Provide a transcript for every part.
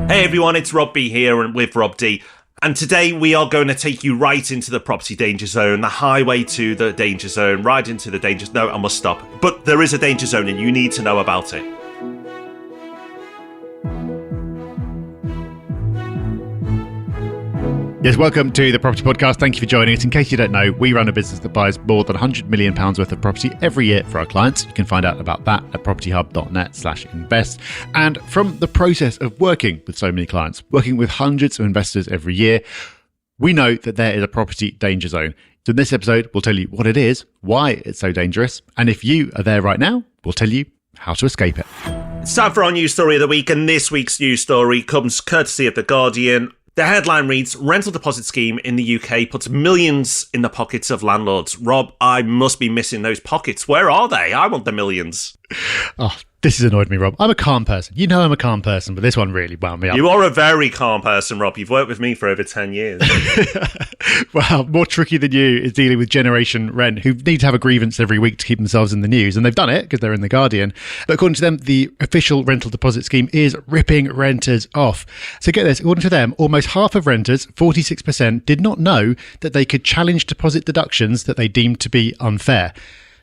Hey everyone, it's Rob B here and with Rob D. And today we are going to take you right into the property danger zone, the highway to the danger zone, right into the danger zone. No, I must stop. But there is a danger zone and you need to know about it. Yes, welcome to the Property Podcast. Thank you for joining us. In case you don't know, we run a business that buys more than £100 million worth of property every year for our clients. You can find out about that at propertyhub.net/invest. And from the process of working with so many clients, working with hundreds of investors every year, we know that there is a property danger zone. So in this episode, we'll tell you what it is, why it's so dangerous, and if you are there right now, we'll tell you how to escape it. It's time for our news story of the week, and this week's news story comes courtesy of The Guardian. The headline reads, rental deposit scheme in the UK puts millions in the pockets of landlords. Rob, I must be missing those pockets. Where are they? I want the millions. Oh, this has annoyed me, Rob. I'm a calm person. You know I'm a calm person, but this one really wound me up. You are a very calm person, Rob. You've worked with me for over 10 years. Well, more tricky than you is dealing with Generation Rent, who need to have a grievance every week to keep themselves in the news. And they've done it because they're in The Guardian. But according to them, the official rental deposit scheme is ripping renters off. So get this, according to them, almost half of renters, 46%, did not know that they could challenge deposit deductions that they deemed to be unfair.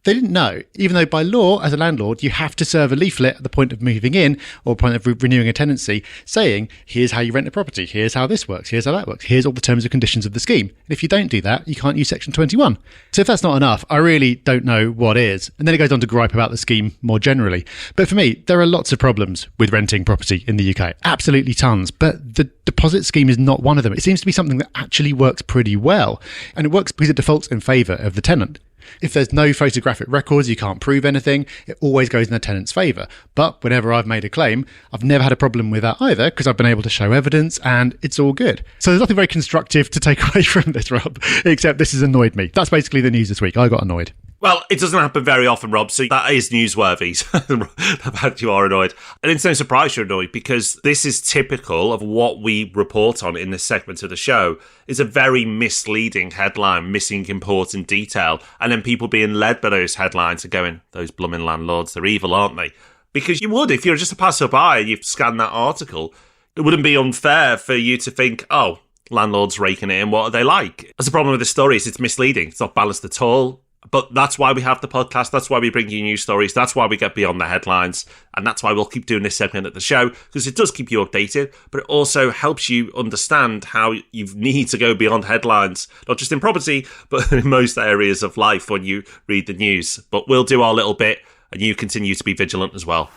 They didn't know, even though by law, as a landlord, you have to serve a leaflet at the point of moving in or point of renewing a tenancy saying, here's how you rent a property, here's how this works, here's how that works, here's all the terms and conditions of the scheme. And if you don't do that, you can't use Section 21. So if that's not enough, I really don't know what is. And then it goes on to gripe about the scheme more generally. But for me, there are lots of problems with renting property in the UK, absolutely tons. But the deposit scheme is not one of them. It seems to be something that actually works pretty well. And it works because it defaults in favour of the tenant. If there's no photographic records, you can't prove anything, it always goes in the tenant's favour. But whenever I've made a claim, I've never had a problem with that either because I've been able to show evidence and it's all good. So there's nothing very constructive to take away from this, Rob, except this has annoyed me. That's basically the news this week. I got annoyed. Well, it doesn't happen very often, Rob, so that is newsworthy. The fact you are annoyed. And it's no surprise you're annoyed because this is typical of what we report on in this segment of the show. It's a very misleading headline, missing important detail, and then people being led by those headlines and going, those blooming landlords, they're evil, aren't they? Because you would, if you're just a passerby and you've scanned that article, it wouldn't be unfair for you to think, oh, landlords raking it in, what are they like? That's the problem with the story is it's misleading. It's not balanced at all. But that's why we have the podcast. That's why we bring you news stories. That's why we get beyond the headlines. And that's why we'll keep doing this segment at the show, because it does keep you updated, but it also helps you understand how you need to go beyond headlines, not just in property, but in most areas of life when you read the news. But we'll do our little bit, and you continue to be vigilant as well.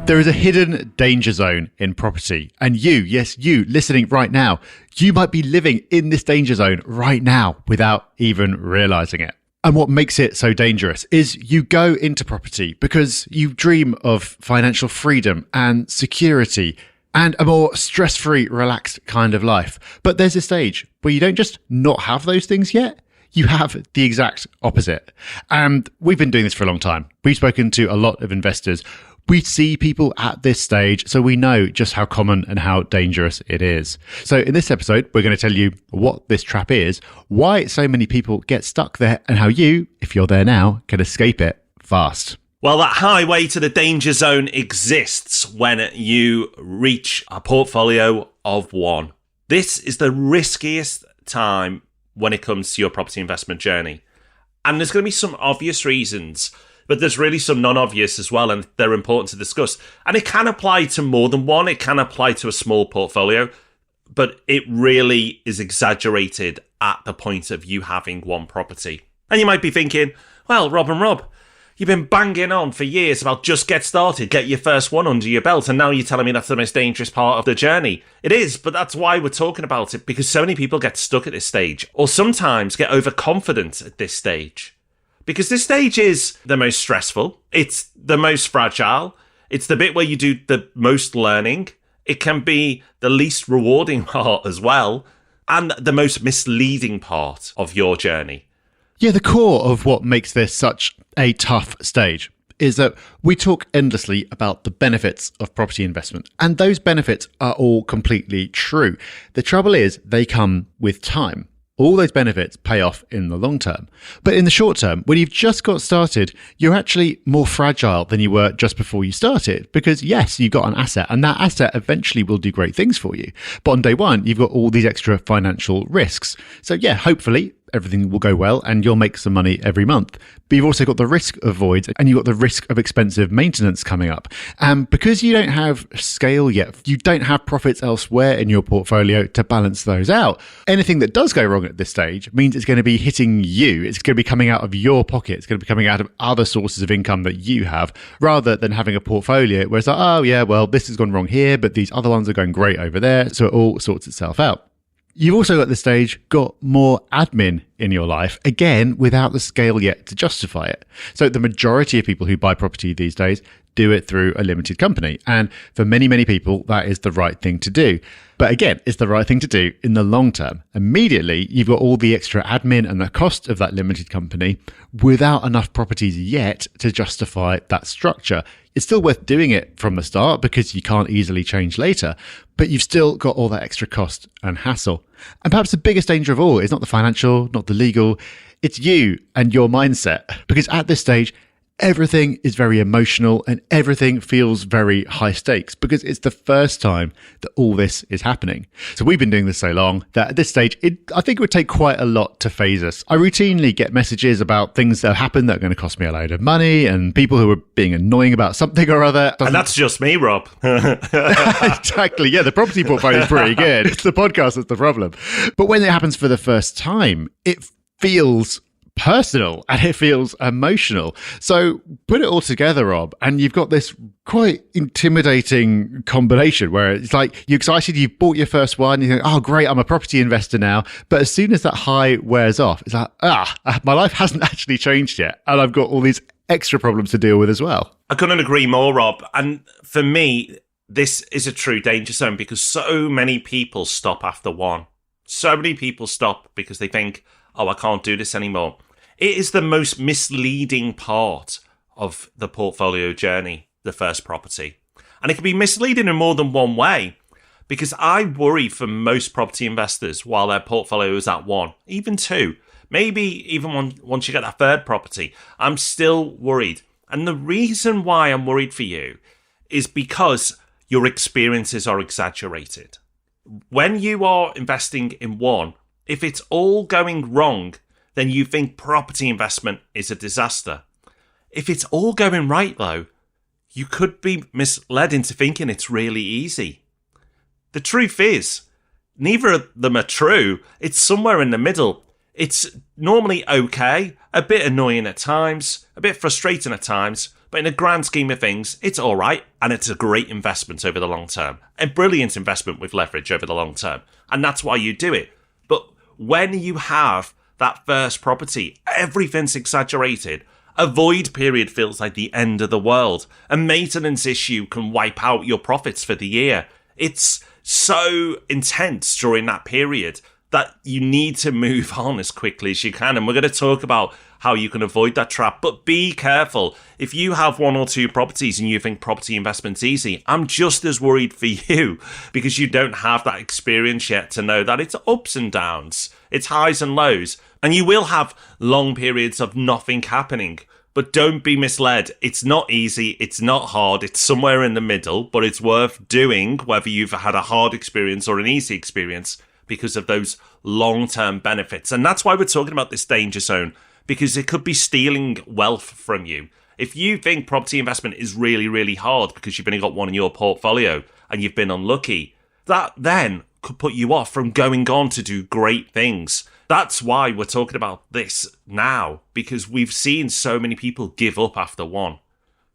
There is a hidden danger zone in property. And you, yes, you listening right now, you might be living in this danger zone right now without even realising it. And what makes it so dangerous is you go into property because you dream of financial freedom and security and a more stress-free, relaxed kind of life. But there's a stage where you don't just not have those things yet. You have the exact opposite. And we've been doing this for a long time. We've spoken to a lot of investors. We see people at this stage, so we know just how common and how dangerous it is. So in this episode, we're going to tell you what this trap is, why so many people get stuck there, and how you, if you're there now, can escape it fast. Well, that highway to the danger zone exists when you reach a portfolio of one. This is the riskiest time when it comes to your property investment journey. And there's going to be some obvious reasons, but there's really some non-obvious as well, and they're important to discuss. And it can apply to more than one. It can apply to a small portfolio, but it really is exaggerated at the point of you having one property. And you might be thinking, well, Rob, you've been banging on for years about just get started, get your first one under your belt, and now you're telling me that's the most dangerous part of the journey. It is, but that's why we're talking about it, because so many people get stuck at this stage, or sometimes get overconfident at this stage. Because this stage is the most stressful, it's the most fragile, it's the bit where you do the most learning, it can be the least rewarding part as well, and the most misleading part of your journey. Yeah, the core of what makes this such a tough stage is that we talk endlessly about the benefits of property investment, and those benefits are all completely true. The trouble is they come with time. all those benefits pay off in the long term. But in the short term, when you've just got started, you're actually more fragile than you were just before you started. Because yes, you've got an asset and that asset eventually will do great things for you. But on day one, you've got all these extra financial risks. So yeah, hopefully everything will go well and you'll make some money every month. But you've also got the risk of voids and you've got the risk of expensive maintenance coming up. And because you don't have scale yet, you don't have profits elsewhere in your portfolio to balance those out. Anything that does go wrong at this stage means it's going to be hitting you. It's going to be coming out of your pocket. It's going to be coming out of other sources of income that you have, rather than having a portfolio where it's like, oh yeah, well, this has gone wrong here, but these other ones are going great over there. So it all sorts itself out. You've also at this stage got more admin in your life, again, without the scale yet to justify it. So the majority of people who buy property these days do it through a limited company. And for many, many people, that is the right thing to do. But again, it's the right thing to do in the long term. Immediately, you've got all the extra admin and the cost of that limited company without enough properties yet to justify that structure. It's still worth doing it from the start because you can't easily change later, but you've still got all that extra cost and hassle. And perhaps the biggest danger of all is not the financial, not the legal, it's you and your mindset. Because at this stage, everything is very emotional and everything feels very high stakes because it's the first time that all this is happening. So we've been doing this so long that at this stage, I think it would take quite a lot to phase us. I routinely get messages about things that happen that are going to cost me a load of money and people who are being annoying about something or other. And that's just me, Rob. Exactly. Yeah, the property portfolio is pretty good. It's the podcast that's the problem. But when it happens for the first time, it feels personal and it feels emotional. So put it all together, Rob, and you've got this quite intimidating combination where it's like you're excited, you've bought your first one, you think, oh great, I'm a property investor now. But as soon as that high wears off, it's like, my life hasn't actually changed yet. And I've got all these extra problems to deal with as well. I couldn't agree more, Rob. And for me, this is a true danger zone because so many people stop after one. So many people stop because they think, oh, I can't do this anymore. It is the most misleading part of the portfolio journey, the first property. And it can be misleading in more than one way because I worry for most property investors while their portfolio is at one, even two, maybe even once you get that third property, I'm still worried. And the reason why I'm worried for you is because your experiences are exaggerated. When you are investing in one, if it's all going wrong, then you think property investment is a disaster. If it's all going right, though, you could be misled into thinking it's really easy. The truth is, neither of them are true. It's somewhere in the middle. It's normally okay, a bit annoying at times, a bit frustrating at times, but in the grand scheme of things, it's all right, and it's a great investment over the long term. A brilliant investment with leverage over the long term, and that's why you do it. But when you have that first property, everything's exaggerated. A void period feels like the end of the world. A maintenance issue can wipe out your profits for the year. It's so intense during that period that you need to move on as quickly as you can. And we're going to talk about how you can avoid that trap. But be careful. If you have one or two properties and you think property investment's easy, I'm just as worried for you because you don't have that experience yet to know that it's ups and downs. It's highs and lows. And you will have long periods of nothing happening. But don't be misled. It's not easy. It's not hard. It's somewhere in the middle, but it's worth doing whether you've had a hard experience or an easy experience because of those long-term benefits. And that's why we're talking about this danger zone, because it could be stealing wealth from you. If you think property investment is really, really hard because you've only got one in your portfolio and you've been unlucky, that then could put you off from going on to do great things. That's why we're talking about this now, because we've seen so many people give up after one.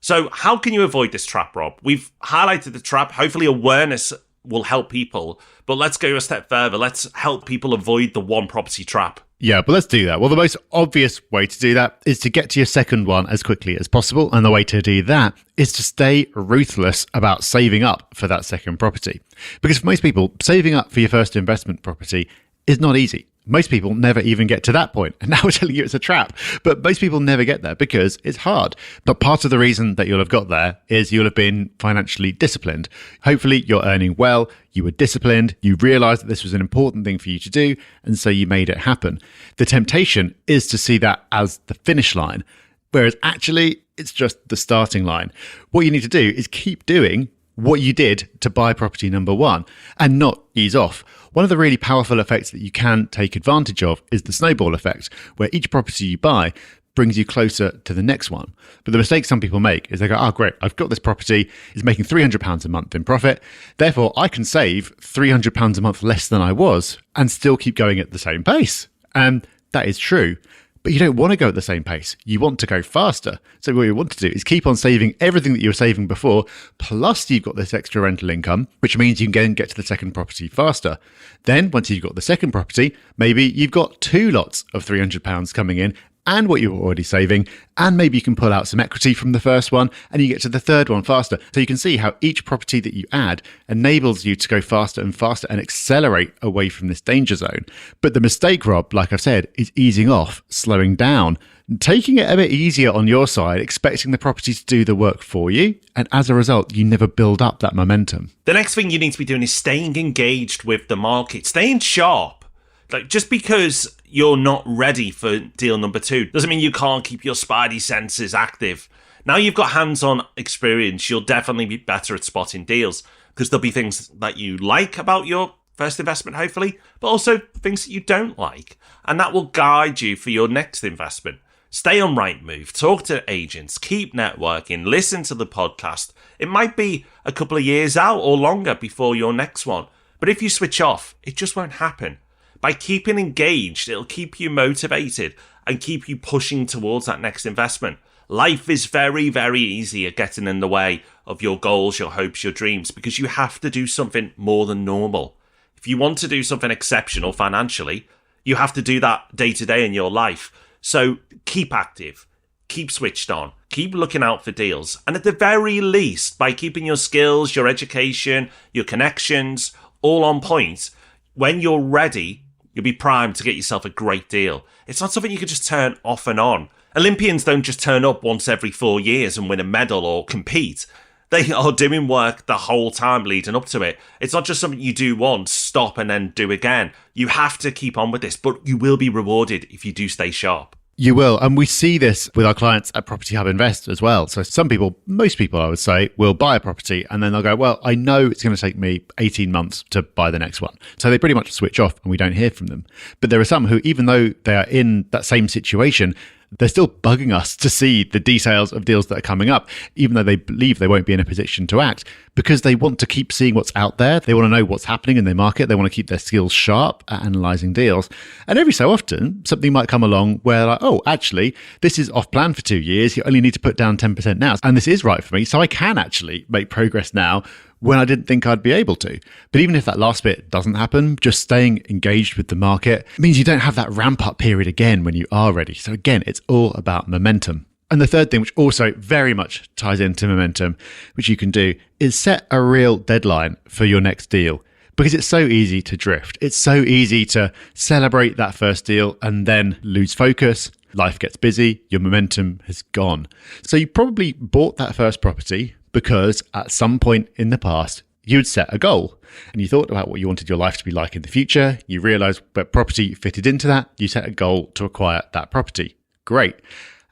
So how can you avoid this trap, Rob? We've highlighted the trap. Hopefully awareness will help people. But let's go a step further. Let's help people avoid the one property trap. Yeah, but let's do that. Well, the most obvious way to do that is to get to your second one as quickly as possible. And the way to do that is to stay ruthless about saving up for that second property. Because for most people, saving up for your first investment property is not easy. Most people never even get to that point. And now we're telling you it's a trap. But most people never get there because it's hard. But part of the reason that you'll have got there is you'll have been financially disciplined. Hopefully you're earning well, you were disciplined, you realized that this was an important thing for you to do, and so you made it happen. The temptation is to see that as the finish line, whereas actually it's just the starting line. What you need to do is keep doing what you did to buy property number one and not ease off. One of the really powerful effects that you can take advantage of is the snowball effect, where each property you buy brings you closer to the next one. But the mistake some people make is they go, oh, great, I've got this property, it's making £300 a month in profit. Therefore, I can save £300 a month less than I was and still keep going at the same pace. And that is true. But you don't want to go at the same pace. You want to go faster. So what you want to do is keep on saving everything that you were saving before, plus you've got this extra rental income, which means you can get to the second property faster. Then once you've got the second property, maybe you've got 2 lots of £300 coming in and what you were already saving, and maybe you can pull out some equity from the first one and you get to the third one faster. So you can see how each property that you add enables you to go faster and faster and accelerate away from this danger zone. But the mistake, Rob, like I've said, is easing off, slowing down, taking it a bit easier on your side, expecting the property to do the work for you. And as a result, you never build up that momentum. The next thing you need to be doing is staying engaged with the market, staying sharp. Like, just because you're not ready for deal number 2 doesn't mean you can't keep your spidey senses active. Now you've got hands-on experience, you'll definitely be better at spotting deals, because there'll be things that you like about your first investment, hopefully, but also things that you don't like. And that will guide you for your next investment. Stay on Rightmove, talk to agents, keep networking, listen to the podcast. It might be a couple of years out or longer before your next one. But if you switch off, it just won't happen. By keeping engaged, it'll keep you motivated and keep you pushing towards that next investment. Life is very, very easy at getting in the way of your goals, your hopes, your dreams, because you have to do something more than normal. If you want to do something exceptional financially, you have to do that day to day in your life. So keep active, keep switched on, keep looking out for deals. And at the very least, by keeping your skills, your education, your connections all on point, when you're ready, you'll be primed to get yourself a great deal. It's not something you can just turn off and on. Olympians don't just turn up once every 4 years and win a medal or compete. They are doing work the whole time leading up to it. It's not just something you do once, stop and then do again. You have to keep on with this, but you will be rewarded if you do stay sharp. You will. And we see this with our clients at Property Hub Invest as well. So some people, most people, I would say, will buy a property and then they'll go, well, I know it's going to take me 18 months to buy the next one. So they pretty much switch off and we don't hear from them. But there are some who, even though they are in that same situation, they're still bugging us to see the details of deals that are coming up, even though they believe they won't be in a position to act, because they want to keep seeing what's out there. They want to know what's happening in their market. They want to keep their skills sharp at analysing deals. And every so often, something might come along where, like, oh, actually, this is off plan for 2 years. You only need to put down 10% now. And this is right for me. So I can actually make progress now when I didn't think I'd be able to. But even if that last bit doesn't happen, just staying engaged with the market means you don't have that ramp up period again when you are ready. So again, it's all about momentum. And the third thing, which also very much ties into momentum, which you can do, is set a real deadline for your next deal. Because it's so easy to drift. It's so easy to celebrate that first deal and then lose focus. Life gets busy, your momentum has gone. So you probably bought that first property because at some point in the past, you'd set a goal and you thought about what you wanted your life to be like in the future. You realized that property fitted into that. You set a goal to acquire that property. Great.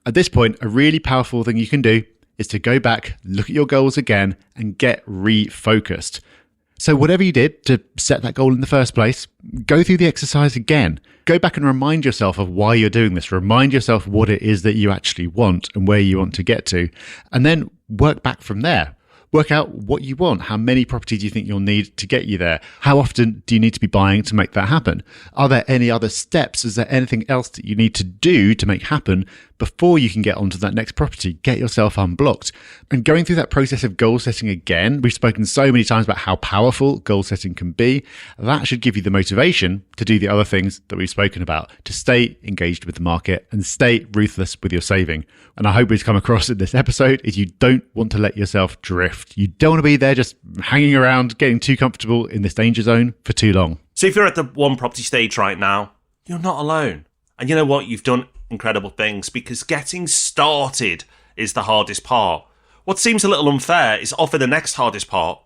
At this point, a really powerful thing you can do is to go back, look at your goals again and get refocused. So whatever you did to set that goal in the first place, go through the exercise again. Go back and remind yourself of why you're doing this. Remind yourself what it is that you actually want and where you want to get to. And then work back from there. Work out what you want. How many properties do you think you'll need to get you there? How often do you need to be buying to make that happen? Are there any other steps? Is there anything else that you need to do to make happen before you can get onto that next property? Get yourself unblocked. And going through that process of goal setting again, we've spoken so many times about how powerful goal setting can be. That should give you the motivation to do the other things that we've spoken about, to stay engaged with the market and stay ruthless with your saving. And I hope it's come across in this episode is you don't want to let yourself drift. You don't want to be there just hanging around, getting too comfortable in this danger zone for too long. So if you're at the one property stage right now, you're not alone. And you know what? You've done incredible things, because getting started is the hardest part. What seems a little unfair is often the next hardest part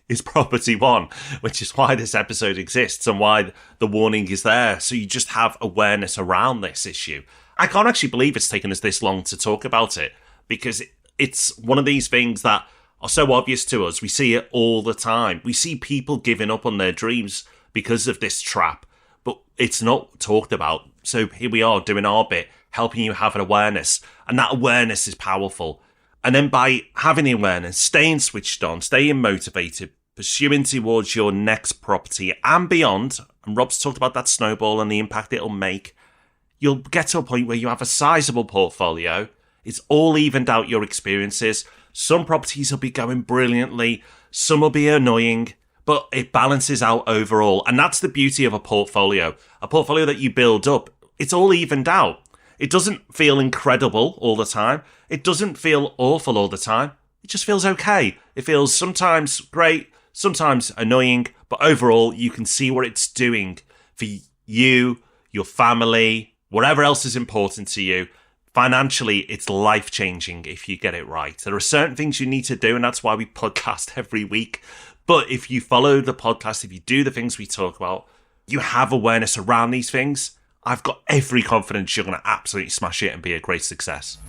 is property one, which is why this episode exists and why the warning is there. So you just have awareness around this issue. I can't actually believe it's taken us this long to talk about it, because it's one of these things that are so obvious to us. We see it all the time. We see people giving up on their dreams because of this trap, but it's not talked about. So here we are doing our bit, helping you have an awareness, and that awareness is powerful. And then by having the awareness, staying switched on, staying motivated, pursuing towards your next property and beyond, and Rob's talked about that snowball and the impact it'll make, you'll get to a point where you have a sizable portfolio. It's all evened out your experiences. Some properties will be going brilliantly, some will be annoying, but it balances out overall. And that's the beauty of a portfolio that you build up. It's all evened out. It doesn't feel incredible all the time. It doesn't feel awful all the time. It just feels okay. It feels sometimes great, sometimes annoying, but overall you can see what it's doing for you, your family, whatever else is important to you. Financially, it's life-changing if you get it right. There are certain things you need to do, and that's why we podcast every week. But if you follow the podcast, if you do the things we talk about, you have awareness around these things, I've got every confidence you're going to absolutely smash it and be a great success.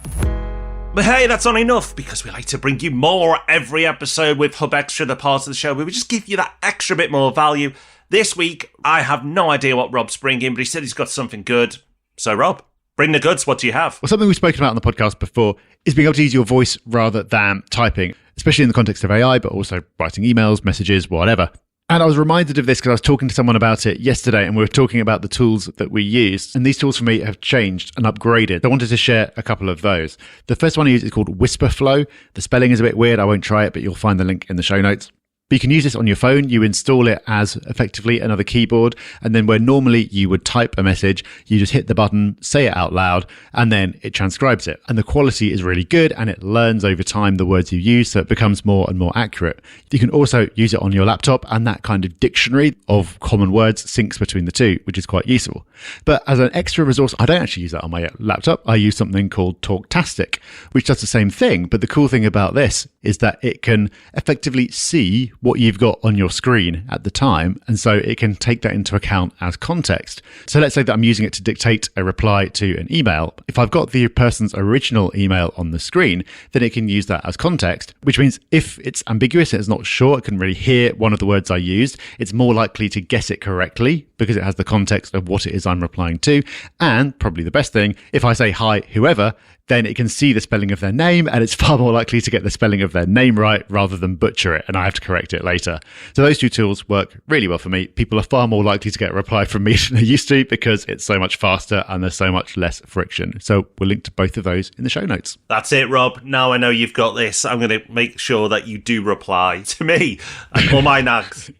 But hey, that's not enough, because we like to bring you more every episode with Hub Extra, the part of the show where we just give you that extra bit more value. This week, I have no idea what Rob's bringing, but he said he's got something good. So Rob, bring the goods. What do you have? Well, something we've spoken about on the podcast before is being able to use your voice rather than typing, especially in the context of AI, but also writing emails, messages, whatever. And I was reminded of this because I was talking to someone about it yesterday, and we were talking about the tools that we used. And these tools for me have changed and upgraded. I wanted to share a couple of those. The first one I use is called Whisperflow. The spelling is a bit weird. I won't try it, but you'll find the link in the show notes. But you can use this on your phone. You install it as effectively another keyboard. And then where normally you would type a message, you just hit the button, say it out loud, and then it transcribes it. And the quality is really good, and it learns over time the words you use, so it becomes more and more accurate. You can also use it on your laptop, and that kind of dictionary of common words syncs between the two, which is quite useful. But as an extra resource, I don't actually use that on my laptop. I use something called Talktastic, which does the same thing. But the cool thing about this is that it can effectively see what you've got on your screen at the time, and so it can take that into account as context. So let's say that I'm using it to dictate a reply to an email. If I've got the person's original email on the screen, then it can use that as context, which means if it's ambiguous and it's not sure, it can really hear one of the words I used, it's more likely to guess it correctly because it has the context of what it is I'm replying to. And probably the best thing, if I say hi whoever, then it can see the spelling of their name, and it's far more likely to get the spelling of their name right rather than butcher it, and I have to correct it later. So those two tools work really well for me. People are far more likely to get a reply from me than they used to because it's so much faster and there's so much less friction. So we'll link to both of those in the show notes. That's it, Rob. Now I know you've got this. I'm going to make sure that you do reply to me and all my nags.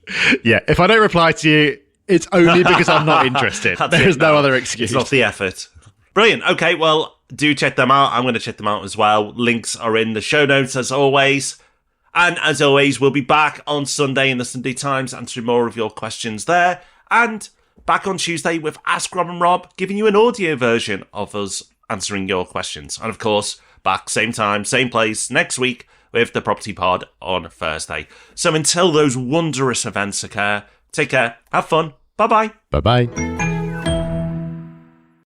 Yeah, if I don't reply to you, it's only because I'm not interested. There's no other excuse. It's not the effort. Brilliant. Okay, well, do check them out. I'm going to check them out as well. Links are in the show notes as always. And as always, we'll be back on Sunday in the Sunday Times answering more of your questions there. And back on Tuesday with Ask Rob and Rob, giving you an audio version of us answering your questions. And of course, back same time, same place next week with the Property Pod on Thursday. So until those wondrous events occur, take care, have fun, bye-bye. Bye-bye.